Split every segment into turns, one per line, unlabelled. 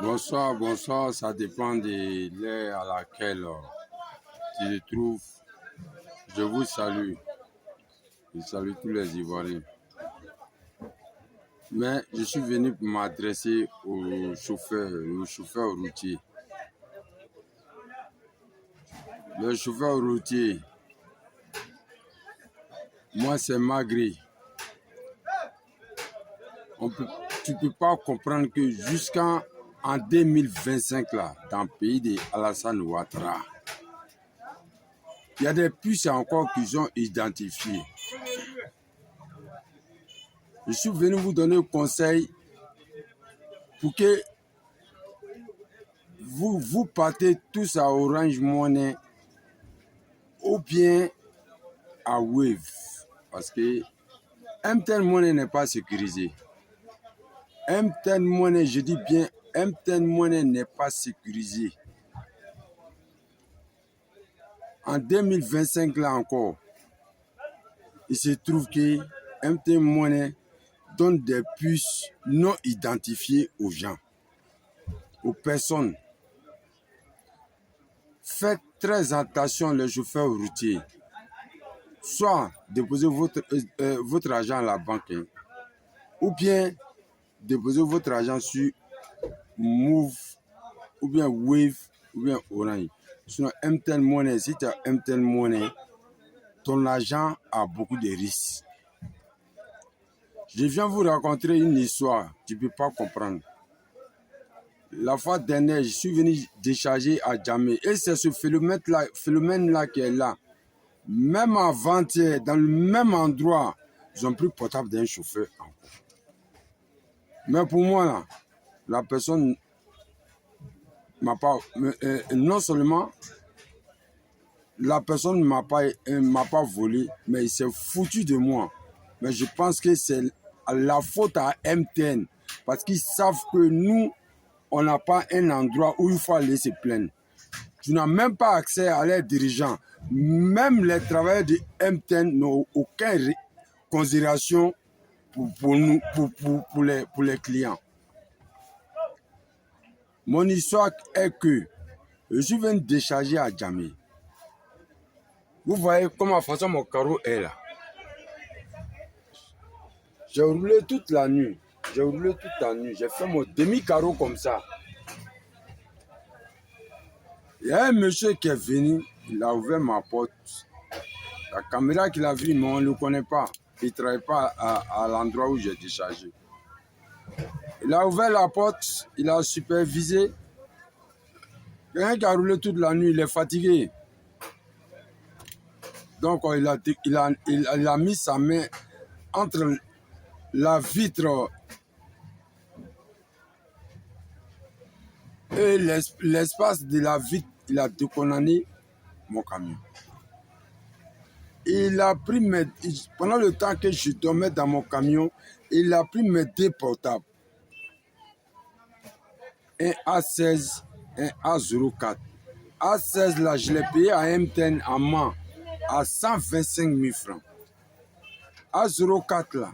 Bonsoir, bonsoir, ça dépend de l'heure à laquelle tu te trouves. Je vous salue. Je salue tous les Ivoiriens. Mais je suis venu pour m'adresser au chauffeur routier. Le chauffeur routier, moi c'est Magri. Tu ne peux pas comprendre que jusqu'en 2025, là, dans le pays de Alassane Ouattara, il y a des puces encore qu'ils ont identifiées. Je suis venu vous donner un conseil pour que vous partez tous à Orange Money ou bien à Wave. Parce que MTN Money n'est pas sécurisé. MTN Money, je dis bien, MTN Money n'est pas sécurisé. En 2025, là encore, il se trouve que MTN Money donne des puces non identifiées aux gens, aux personnes. Faites très attention les chauffeurs routiers. Soit déposez votre argent à la banque, ou bien déposez votre argent sur Move, ou bien Wave, ou bien Orange. Sinon, MTN Money, si tu as MTN Money, ton argent a beaucoup de risques. Je viens vous raconter une histoire, tu ne peux pas comprendre. La fois dernière, je suis venu décharger à Djamé. Et c'est ce phénomène-là qui est là. Même avant-hier, dans le même endroit, ils ont pris le portable d'un chauffeur encore. Mais pour moi, là, la personne m'a pas... non seulement la personne ne m'a pas volé, mais il s'est foutu de moi. Mais je pense que c'est la faute à MTN. Parce qu'ils savent que nous, on n'a pas un endroit où il faut aller se plaindre. Tu n'as même pas accès à leurs dirigeants. Même les travailleurs de MTN n'ont aucune considération pour nous, pour les clients. Mon histoire est que je suis venu décharger à Djamé. Vous voyez comment façon mon carreau est là. J'ai roulé toute la nuit. J'ai fait mon demi-carreau comme ça. Il y a un monsieur qui est venu, il a ouvert ma porte. La caméra qu'il a vue, mais on ne le connaît pas. Il ne travaille pas à l'endroit où j'ai déchargé. Il a ouvert la porte, il a supervisé. Quelqu'un qui a roulé toute la nuit, il est fatigué. Donc il a mis sa main entre la vitre et l'espace de la vitre. Il a déconnecté mon camion. Pendant le temps que je dormais dans mon camion, il a pris mes deux portables. Un A16, un A04. A16 là, je l'ai payé à MTN en main à 125 000 francs. A04 là,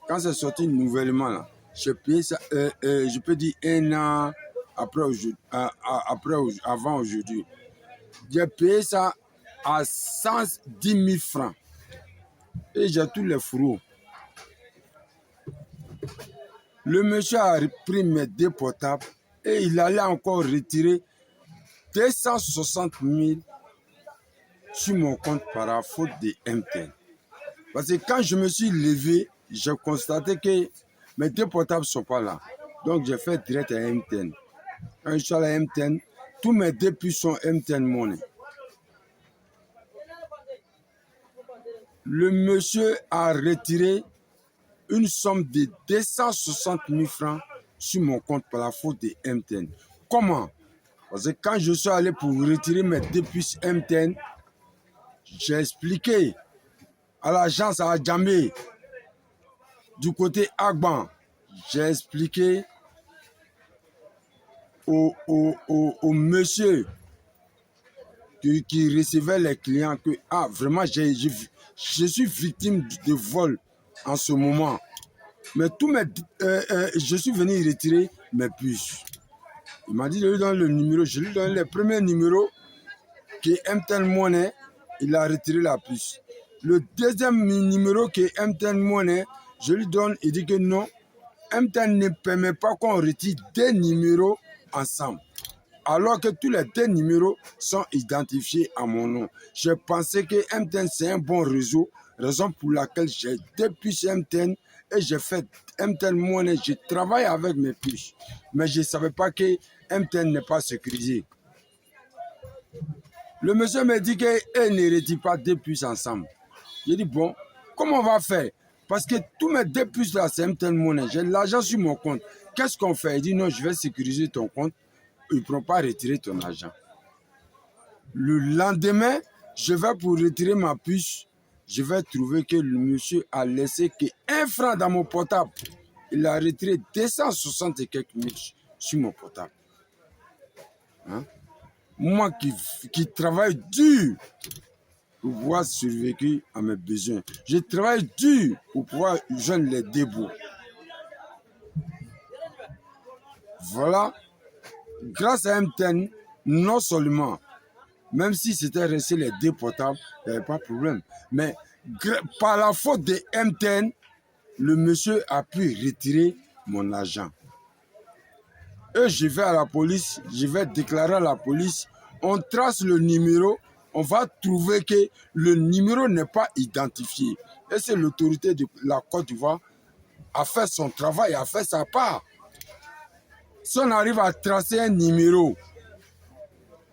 quand c'est sorti nouvellement là, j'ai payé ça, je peux dire un an avant aujourd'hui. J'ai payé ça à 110 000 francs. Et j'ai tous les fourreaux. Le monsieur a pris mes deux portables et il allait encore retirer 260 000 sur mon compte par la faute de MTN. Parce que quand je me suis levé, j'ai constaté que mes deux portables ne sont pas là. Donc j'ai fait direct à MTN. Quand je suis allé à MTN, tous mes deux puces sont MTN Money. Le monsieur a retiré une somme de 260 000 francs sur mon compte par la faute de MTN. Comment? Parce que quand je suis allé pour retirer mes deux puces MTN, j'ai expliqué à l'agence à Djamé, du côté Agban, j'ai expliqué au monsieur qui recevait les clients que vraiment je suis victime de vol en ce moment. Mais je suis venu retirer mes puces. Il m'a dit de lui donner le numéro. Je lui donne les premiers numéros qui est MTN Money. Il a retiré la puce. Le deuxième numéro qui est MTN Money, je lui donne, il dit que non, MTN ne permet pas qu'on retire deux numéros ensemble. Alors que tous les deux numéros sont identifiés à mon nom. Je pensais que MTN c'est un bon réseau, raison pour laquelle j'ai deux puces MTN et j'ai fait MTN Money. Je travaille avec mes puces, mais je ne savais pas que MTN n'est pas sécurisé. Le monsieur me dit qu'il ne retire pas deux puces ensemble. J'ai dit bon, comment on va faire? Parce que tous mes deux puces là, c'est MTN Money. J'ai l'argent sur mon compte. Qu'est-ce qu'on fait? Il dit non, je vais sécuriser ton compte. Ils ne pourront pas retirer ton argent. Le lendemain, je vais pour retirer ma puce. Je vais trouver que le monsieur a laissé qu'un franc dans mon portable. Il a retiré 260 et quelques mille sur mon portable. Hein? Moi qui travaille dur pour pouvoir survivre à mes besoins. Je travaille dur pour pouvoir joindre les débuts. Voilà. Grâce à MTN, non seulement, même si c'était resté les deux portables, il n'y avait pas de problème. Mais par la faute de MTN, le monsieur a pu retirer mon argent. Et je vais à la police, je vais déclarer à la police, on trace le numéro, on va trouver que le numéro n'est pas identifié. Et c'est l'autorité de la Côte d'Ivoire a fait son travail, a fait sa part. Si on arrive à tracer un numéro,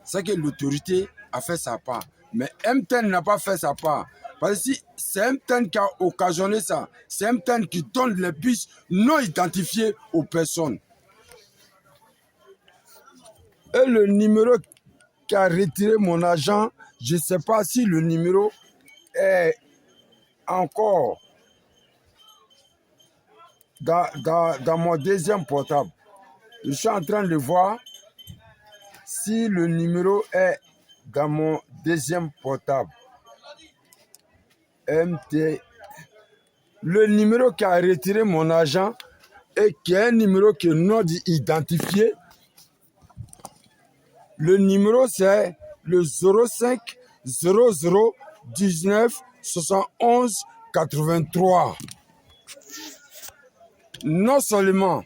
c'est que l'autorité a fait sa part. Mais MTN n'a pas fait sa part. Parce que si c'est MTN qui a occasionné ça, c'est MTN qui donne les puces non identifiées aux personnes. Et le numéro qui a retiré mon argent, je ne sais pas si le numéro est encore dans mon deuxième portable. Je suis en train de voir si le numéro est dans mon deuxième portable. MT. Le numéro qui a retiré mon argent et qui est un numéro qui est non identifié. Le numéro c'est le 05 00 19 71 83. Non seulement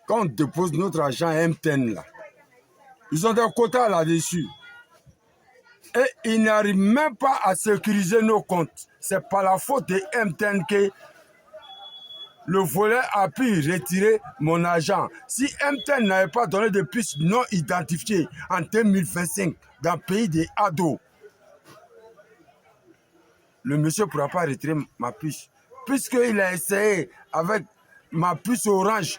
quand on dépose notre argent à MTN là, ils ont des quotas là-dessus. Et ils n'arrivent même pas à sécuriser nos comptes. C'est par la faute de MTN que le voleur a pu retirer mon argent. Si MTN n'avait pas donné de puces non identifiées en 2025 dans le pays des ados, le monsieur ne pourra pas retirer ma puce. Puisqu'il a essayé avec ma puce orange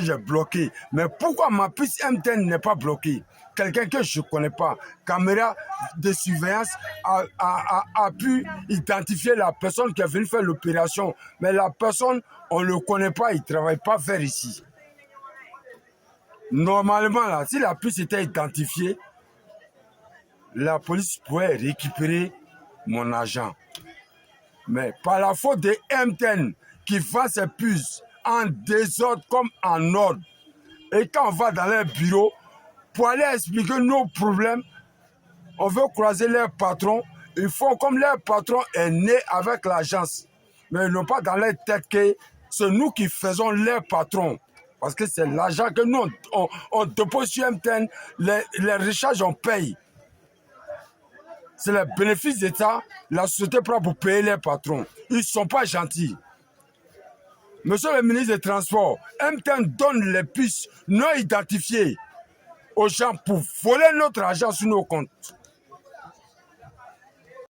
est bloquée. Mais pourquoi ma puce MTN n'est pas bloquée? Quelqu'un que je ne connais pas, caméra de surveillance, a pu identifier la personne qui est venue faire l'opération. Mais la personne, on ne le connaît pas, il ne travaille pas vers ici. Normalement, là, si la puce était identifiée, la police pourrait récupérer mon argent. Mais par la faute de MTN qui vend ses puces en désordre comme en ordre, et quand on va dans leur bureau, pour aller expliquer nos problèmes, on veut croiser leur patron. Ils font comme leur patron est né avec l'agence. Mais ils n'ont pas dans leur tête que c'est nous qui faisons leur patron. Parce que c'est l'argent que nous, on dépose sur MTN, les recharges, on paye. C'est le bénéfice d'État, la société prend pour payer les patrons. Ils ne sont pas gentils. Monsieur le ministre des Transports, MTN donne les puces non identifiées aux gens pour voler notre argent sur nos comptes.